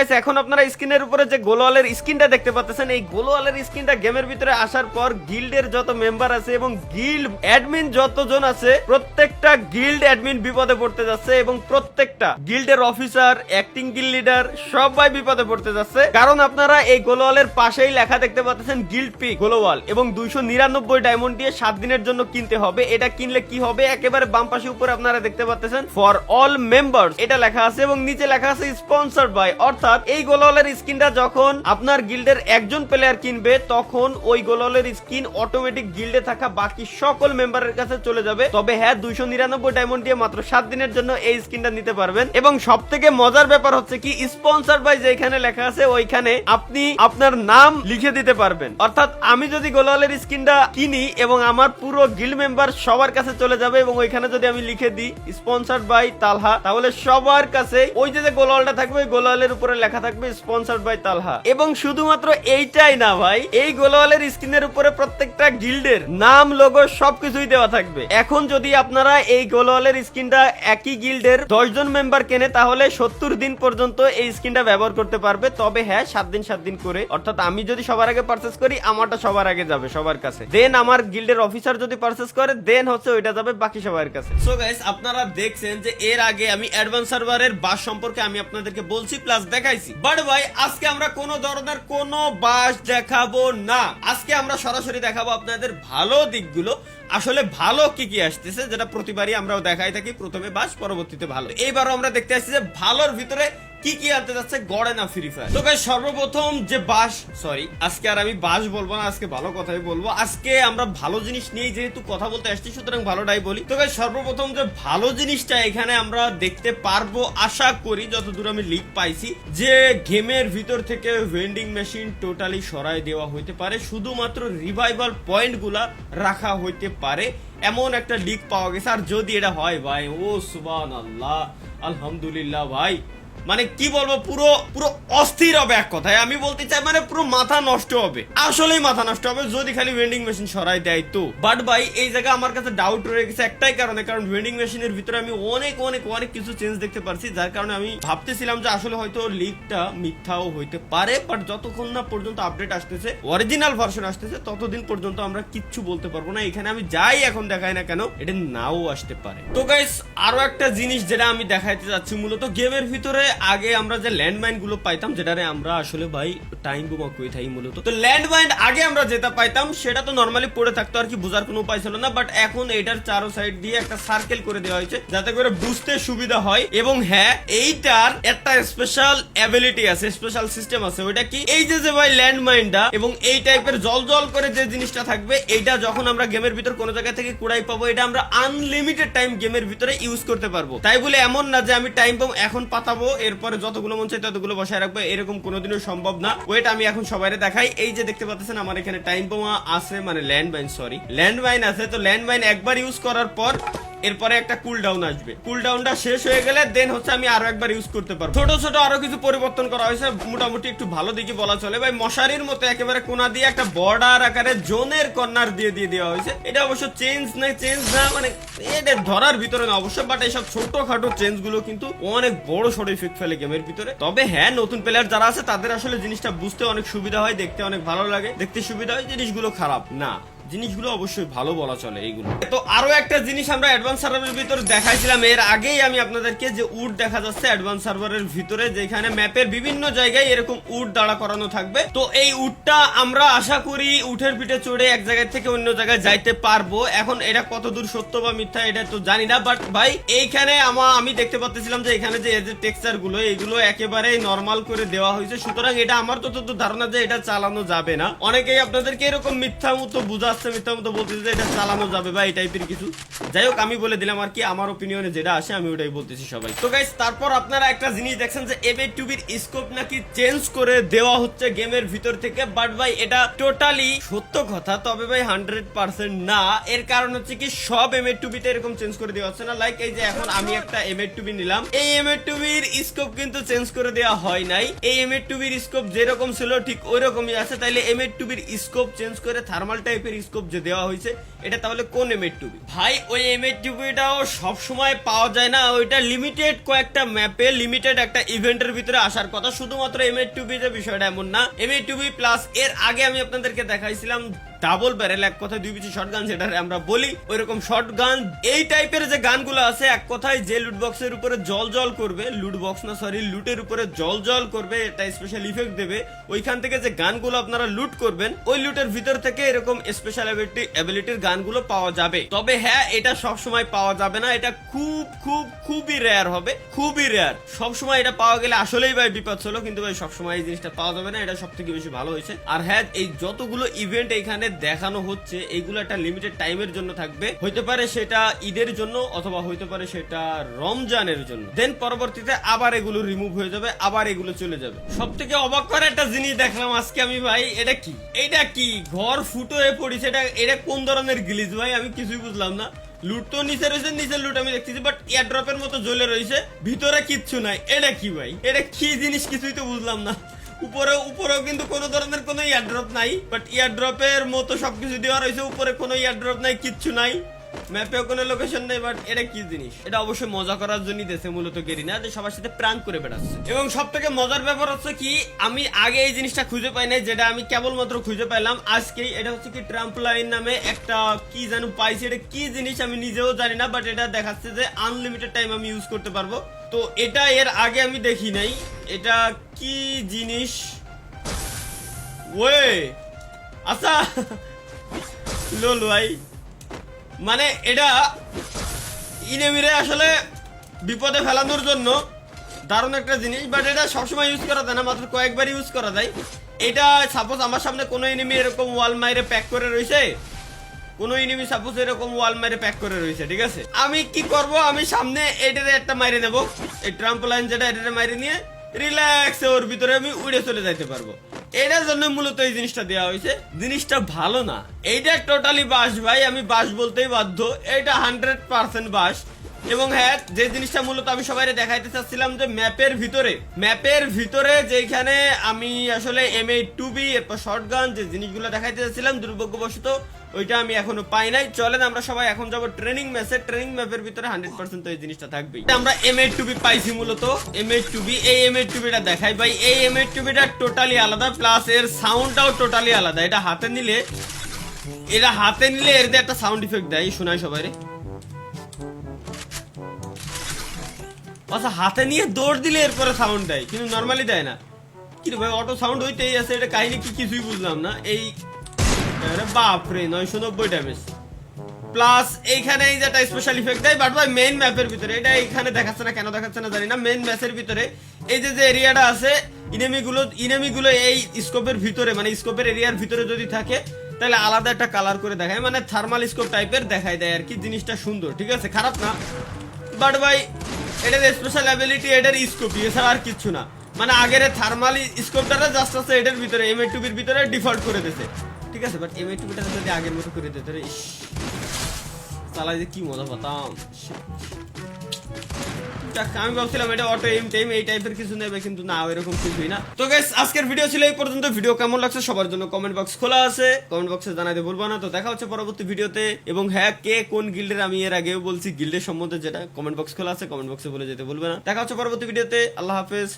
Guys এখন আপনারা স্ক্রিনের উপরে যে গোলওয়ালের স্ক্রিনটা দেখতে পাচ্ছেন, এই গোলওয়ালের স্ক্রিনটা গেমের ভিতরে আসার পর গিল্ডের যত মেম্বার আছে এবং গিল্ড অ্যাডমিন যতজন আছে প্রত্যেকটা গিল্ড অ্যাডমিন বিপদে পড়তে যাচ্ছে এবং প্রত্যেকটা গিল্ডের অফিসার, অ্যাক্টিং গিল্ড লিডার সবাই বিপদে পড়তে যাচ্ছে। কারণ আপনারা এই গোলওয়ালের পাশেই লেখা দেখতে পাচ্ছেন গিল্ড পিক গোলওয়াল এবং 299 ডায়মন্ড দিয়ে 7 দিনের জন্য কিনতে হবে। এটা কিনলে কি হবে, একেবারে বাম পাশে উপরে আপনারা দেখতে পাচ্ছেন ফর অল মেম্বার্স এটা লেখা আছে এবং নিচে লেখা আছে স্পন্সরড বাই। অর্থাৎ এই গোলওয়ালের স্কিনটা যখন আপনার গিল্ডের একজন প্লেয়ার কিনবে তখন ওই গোলওয়ালের স্কিন অটোমেটিক গিল্ডে থাকা বাকি সকল মেম্বারের কাছে চলে যাবে। তবে হ্যাঁ, 299 ডায়মন্ড দিয়ে মাত্র 7 দিনের জন্য এই স্কিনটা নিতে পারবেন। এবং সবথেকে মজার ব্যাপার হচ্ছে কি, স্পন্সরড বাই যেখানে লেখা আছে ওইখানে আপনি আপনার নাম লিখে দিতে পারবেন। অর্থাৎ আমি যদি গোলওয়ালের স্কিনটা কিনি এবং আমার পুরো গিল্ড মেম্বার সবার কাছে চলে যাবে এবং ওইখানে যদি আমি লিখে দিই স্পন্সরড বাই তালহা, তাহলে সবার কাছে ওই যে গোলওয়ালটা থাকবে ওই গোলওয়ালের উপরে লেখা থাকবে স্পন্সরড বাই তালহা। এবং শুধুমাত্র এইটাই না ভাই, এই গোলওয়ালের স্ক্রিনের উপরে প্রত্যেকটা গিল্ডের নাম, লোগো সবকিছুই দেওয়া থাকবে। এখন যদি আপনারা এই গোলওয়ালের স্ক্রিনটা একই গিল্ডের 10 জন মেম্বার কেনে তাহলে 70 দিন পর্যন্ত এই স্ক্রিনটা ব্যবহার করতে পারবে। তবে হ্যাঁ, 7 দিন করে। অর্থাৎ আমি যদি সবার আগে পারচেজ করি আমারটা সবার আগে যাবে সবার কাছে, দেন আমার গিল্ডের অফিসার যদি পারচেজ করে দেন হচ্ছে ওইটা যাবে বাকি সবার কাছে। সো গাইস আপনারা দেখছেন যে এর আগে আমি অ্যাডভান্স সার্ভারের বাস সম্পর্কে আমি আপনাদেরকে বলছি প্লাস দেখাইছি, বাট ভাই আজকে আমরা কোনো ধরনের কোনো বাস দেখাবো না। আজকে আমরা সরাসরি দেখাবো আপনাদের ভালো দিকগুলো, আসলে ভালো কি কি আসতেছে, যেটা প্রতিবারই আমরাও দেখাই থাকি, প্রথমে বাস পরবর্তীতে ভালো। এইবারও আমরা দেখতে আসছি যে ভালোর ভিতরে কি কি আনতে যাচ্ছে গড়ে না ফ্রি ফায়ার। তো গাইস সর্বপ্রথম যে বাস, সরি আজকে আর আমি বাস বলবো না, আজকে ভালো কথাই বলবো। আজকে আমরা ভালো জিনিস নিয়েই যেহেতু কথা বলতে আসছি সুতরাং ভালোটাই বলি। তো গাইস সর্বপ্রথম যে ভালো জিনিসটা এখানে আমরা দেখতে পারবো আশা করি, যতদূর আমি লিক পাইছি, যে গেমের ভিতর থেকে ভেন্ডিং মেশিন টোটালি সরাই দেওয়া হইতে পারে, শুধুমাত্র রিভাইভাল পয়েন্ট গুলা রাখা হইতে পারে এমন একটা লিক পাওয়া গেছে। আর যদি এটা হয় ভাই, ও সুবহানাল্লাহ, আলহামদুলিল্লাহ ভাই, মানে কি বলবো, পুরো পুরো অস্থির হবে। এক কথায় আমি বলতে চাই মানে পুরো মাথা নষ্ট হবে, আসলেই মাথা নষ্ট হবে যদি খালি ভেন্ডিং মেশিন সরাই দেয় তো। বাট ভাই এই জায়গায় আমার কাছে ডাউট রয়ে গেছে একটাই কারণে, কারণ ভেন্ডিং মেশিনের ভিতরে আমি অনেক অনেক অনেক কিছু চেঞ্জ দেখতে পারছি, যার কারণে আমি ভাবতেছিলাম যে আসলে হয়তো লিকটা মিথ্যাও হইতে পারে। বাট যতক্ষণ না পর্যন্ত আপডেট আসতেছে, অরিজিনাল ভার্সন আসতেছে, ততদিন পর্যন্ত আমরা কিচ্ছু বলতে পারবো না। এখানে আমি যাই এখন দেখাই না কেন এটা নাও আসতে পারে। তো গাইস আরো একটা জিনিস যেটা আমি দেখাইতে যাচ্ছি, মূলত গেমের ভিতরে আগে আমরা যে ল্যান্ডমাইন গুলো পাইতাম, যেটারে আমরা আসলে ভাই টাইম বোমা কই থাই মূলত, তো ল্যান্ডমাইন আগে আমরা যেটা পাইতাম সেটা তো নরমালি পড়ে থাকতো আর কি, বোঝার কোনো উপায় ছিল না। বাট এখন এটার চারো সাইড দিয়ে একটা সার্কেল করে দেওয়া হয়েছে যাতে করে বুঝতে সুবিধা হয়। এবং হ্যাঁ, এইটার একটা স্পেশাল অ্যাবিলিটি আছে, স্পেশাল সিস্টেম আছে। ওইটা কি, এই যে ভাই ল্যান্ডমাইনটা এবং এই টাইপের জল জল করে যে জিনিসটা থাকবে, এইটা যখন আমরা গেমের ভিতর কোনো জায়গা থেকে কুড়াই পাবো, এটা আমরা আনলিমিটেড টাইম গেমের ভিতরে ইউজ করতে পারবো। তাই বলে এমন না যে আমি টাইম বম এখন পাতাবো এরপরে যতগুলো মন চাই ততগুলো বসায় রাখবো, এরকম কোনোদিনও সম্ভব না। ওয়েট আমি এখন সবাইরে দেখাই। এই যে দেখতে পাচ্ছেন আমার এখানে টাইম বোমা আছে, মানে ল্যান্ডমাইন আছে। তো ল্যান্ডমাইন একবার ইউজ করার পর এরপরে একটা কুল ডাউন আসবে, কুল ডাউনটা শেষ হয়ে গেলে দেন হচ্ছে আমি আরো একবার ইউজ করতে পারবো। ছোট ছোট আরো কিছু পরিবর্তন করা হয়েছে, মোটামুটি একটু ভালো দিকে বলা চলে ভাই। মশারির মতো একেবারে কোনা দিয়ে একটা বর্ডার আকারে জোনের কর্নার দিয়ে দেওয়া হয়েছে। এটা অবশ্য চেঞ্জ না মানে এটা ধরার ভিতরে না অবশ্য, বাট এইসব ছোটখাটো চেঞ্জ গুলো কিন্তু অনেক বড় সড় ইফেক্ট ফেলে গেমের ভিতরে। তবে হ্যাঁ, নতুন প্লেয়ার যারা আছে তাদের আসলে জিনিসটা বুঝতে অনেক সুবিধা হয়, দেখতে অনেক ভালো লাগে, দেখতে সুবিধা হয়, জিনিসগুলো খারাপ না, জিনিসগুলো অবশ্যই ভালো বলা চলে এইগুলো। তো আরো একটা জিনিস আমরা অ্যাডভান্স সার্ভারের ভিতরে দেখাইছিলাম এর আগেই আমি আপনাদেরকে, যে উড দেখা যাচ্ছে অ্যাডভান্স সার্ভারের ভিতরে, যেখানে ম্যাপের বিভিন্ন জায়গায় এরকম উড দাঁড়া করানো থাকবে। তো এই উডটা আমরা আশা করি উঠের পিঠে চড়ে এক জায়গা থেকে অন্য জায়গায় যাইতে পারবো। এখন এটা কতদূর সত্য বা মিথ্যা এটা তো জানি না, বাট ভাই এইখানে আমি দেখতে পাচ্ছিলাম যে এখানে যে টেক্সচার গুলো এইগুলো একেবারে নরমাল করে দেওয়া হয়েছে, সুতরাং এটা আমার যতদূর ধারণা যে এটা চালানো যাবে না। অনেকেই আপনাদেরকে এরকম মিথ্যা মতো বুঝাচ্ছে, মিথ্যা মতো বলতেছে যে এটা চালানো যাবে বা এই টাইপের কিছু। যাই হোক, আমি বলে দিলাম আর কি আমার ওপিনিয়নে যেটা আসে আমি ওটাই বলতেছি সবাই। তো গাইস তারপর আপনারা একটা জিনিস দেখছেন যে এমএ2বির স্কোপ নাকি চেঞ্জ করে দেওয়া হচ্ছে গেমের ভিতর থেকে। বাট ভাই এটা টোটালি সত্য কথা, তবে ভাই 100% না। এর কারণ হচ্ছে কি, সব এমএ2বিতে এরকম চেঞ্জ করে দেওয়া হচ্ছে না। লাইক এই যে এখন আমি একটা এমএ2বি নিলাম, এই এমএ2বির স্কোপ কিন্তু চেঞ্জ করে দেওয়া হয় নাই। এই এমএ2বির স্কোপ যেরকম ছিল ঠিক ওই রকমই আছে। তাইলে এমএ2বির স্কোপ চেঞ্জ করে থার্মাল টাইপের স্কোপ যে দেওয়া হয়েছে এটা তাহলে কোন M8 ভাই? ওই M8টাও সব সময় পাওয়া যায় না, ওইটা লিমিটেড কয়েকটা ম্যাপে লিমিটেড একটা ইভেন্টের ভিতরে আসার কথা। শুধুমাত্র M8 যে বিষয়টা এমন না। M8 প্লাস এর আগে আমি আপনাদেরকে দেখাইছিলাম ডাবল ব্যারেল, এক কথায় দুই পিছি শটগান, যেটা আমরা বলি ওইরকম শটগান। এই টাইপের যে গানগুলো আছে, এক কথায় যে লুট বক্সের উপরে জল জল করবে, লুট বক্স না সরি লুটের উপরে জল জল করবে, এটা স্পেশাল ইফেক্ট দেবে, ওইখান থেকে যে গানগুলো আপনারা লুট করবেন ওই লুটের ভিতর থেকে এরকম স্পেশাল এবিলিটির গানগুলো পাওয়া যাবে। তবে হ্যাঁ, এটা সব সময় পাওয়া যাবে না, এটা খুবই রেয়ার হবে, খুবই রেয়ার। সব সময় এটা পাওয়া গেলে আসলেই ভাই বিপদ ছিল, কিন্তু ভাই সব সময় এই জিনিসটা পাওয়া যাবে না, এটা সব থেকে বেশি ভালো হয়েছে। আর হ্যাঁ, এই যতগুলো ইভেন্ট এইখানে দেখানো হচ্ছে এইগুলো একটা লিমিটেড টাইমের জন্য থাকবে, হইতে পারে সেটা ঈদের জন্য অথবা হইতে পারে সেটা রমজানের জন্য, দেন পরবর্তীতে আবার এগুলো রিমুভ হয়ে যাবে, আবার এগুলো চলে যাবে। সব থেকে অবাক করা একটা জিনিস দেখলাম আজকে আমি ভাই, এটা কি ঘর ফুটো হয়ে পড়েছে, এটা কোন ধরনের গ্লিচ ভাই? আমি কিছুই বুঝলাম না। লুট তো নিচে রয়েছে, নিচের লুট আমি দেখতেছি, বাট এয়ারড্রপের মতো জ্বলে রয়েছে, ভিতরে কিচ্ছু নাই। এটা কি ভাই? এটা কি জিনিস কিছুই তো বুঝলাম না। উপরেও কিন্তু কোনো ধরনের কোনো এয়ারড্রপ নাই, বাট এয়ারড্রপের মতো সবকিছু দেওয়া রয়েছে, উপরে কোনো এয়ারড্রপ নাই, কিচ্ছু নাই, ম্যাপেও কোনো লোকেশন নেই। বাট এটা কি জিনিস? এটা অবশ্যই মজা করার জন্য দিয়েছে মূলত গেরিনা, যে সবার সাথে প্রাঙ্ক করে বেড়াচ্ছে। এবং সব থেকে মজার ব্যাপার হচ্ছে কি, আমি আগে এই জিনিসটা খুঁজে পাই নাই, যেটা আমি কেবলমাত্র খুঁজে পাইলাম আজকেই। এটা হচ্ছে কি ট্রাম্পলাইন নামে একটা কি জানো পাইছি, এটা কি জিনিস আমি নিজেও জানি না, বাট এটা দেখাচ্ছে যে আনলিমিটেড টাইম আমি ইউজ করতে পারবো। তো এটা এর আগে আমি দেখি নাই, এটা কি জিনিস? ওয়ে আচ্ছা লোল ভাই, মানে এটা ইনেমিরে আসলে বিপদে ফেলানোর জন্য দারুণ একটা জিনিস, বাট এটা সবসময় ইউজ করা যায় না, মাত্র কয়েকবার ইউজ করা যায়। এটা সাপোজ আমার সামনে কোনো এনিমি এরকম ওয়াল মাইরে প্যাক করে রয়েছে, কোনো এনিমি সাপোজ এরকম ওয়াল মাইরে প্যাক করে রয়েছে, ঠিক আছে, আমি কি করব? আমি সামনে এটারে একটা মাইরে নেব, এই ট্রাম্পলাইন যেটা এটারে মাইরে নিয়ে রিল্যাক্সে ওর ভিতরে আমি উড়ে চলে যাইতে পারবো। এটার জন্য মূলত এই জিনিসটা দেওয়া হয়েছে। জিনিসটা ভালো না, এইটা টোটালি বাস ভাই, আমি বাস বলতেই বাধ্য, এটা 100% বাস। এবং হ্যাঁ, যে জিনিসটা মূলত আমি সবাই দেখাইতে চাচ্ছিলাম, যে ম্যাপের ভিতরে যেখানে আমি আসলে M8 এরপর শটগান যে জিনিসগুলো দেখাইতে চাচ্ছিলাম, দুর্ভাগ্যবশত ওইটা আমি এখনো পাই নাই। চলেন আমরা সবাই এখন যাবো ট্রেনিং ম্যাচে, ট্রেনিং ম্যাপের ভিতরে 100% এই জিনিসটা থাকবেই। আমরা M8 পাইছি মূলত, M8 এই M8টা দেখাই ভাই, এই M8টা টোটালি আলাদা, প্লাস এর সাউন্ডটাও টোটালি আলাদা। এটা হাতে নিলে এর একটা সাউন্ড ইফেক্ট দেয়, শোনাই সবাই রে। আচ্ছা, হাতে নিয়ে দৌড় দিলে এরপরে সাউন্ড দেয়, কিন্তু নরমালি দেয় না। কি রে ভাই, অটো সাউন্ড হইতেই আছে, এটা কাহিনী কি কিছুই বুঝলাম না। এই বাপরে 990 ড্যামেজ, প্লাস এইখানে এই যে একটা স্পেশাল ইফেক্ট দেয়, বাট ভাই মেইন ম্যাপের ভিতরে এটা এইখানে দেখাচ্ছে না, কেন দেখাচ্ছে না জানি না। মেইন ম্যাচের ভিতরে এই যে এরিয়াটা আছে, ইনেমিগুলো এই স্কোপের ভিতরে, মানে স্কোপের এরিয়ার ভিতরে যদি থাকে তাহলে আলাদা একটা কালার করে দেখায়, মানে থার্মাল স্কোপ টাইপের দেখায় দেয় আর কি। জিনিসটা সুন্দর, ঠিক আছে, খারাপ না, বাট ভাই এটার স্পেশাল অ্যাবিলিটি এটার স্কোপ, এছাড়া আর কিচ্ছু না। মানে আগের থার্মাল স্কোপটা জাস্ট আছে এটার ভিতরে, M8 ভিতরে ডিফল্ট করে দিয়েছে, ঠিক আছে, বাট M8 যদি আগের মতো করে দিতে রে, চালাই যে কি মজা পাতাম। আমি ভাবছিলাম এটা অটো এম টাইম এই টাইপের কিছু নেবে, কিন্তু না, এরকম কিছুই না। তো গাইস, আজকের ভিডিও ছিল এই পর্যন্ত। ভিডিও কেমন লাগছে সবার জন্য কমেন্ট বক্স খোলা আছে, কমেন্ট বক্সে জানাতে ভুলবো না। তো দেখা হচ্ছে পরবর্তী ভিডিওতে। এবং হ্যাঁ, কে কোন গিল্ডের, আমি এর আগেও বলছি গিল্ডের সম্বন্ধে, যেটা কমেন্ট বক্স খোলা আছে, কমেন্ট বক্সে বলে যেতে ভুলবে না। দেখা হচ্ছে পরবর্তী ভিডিওতে। আল্লাহ হাফেজ।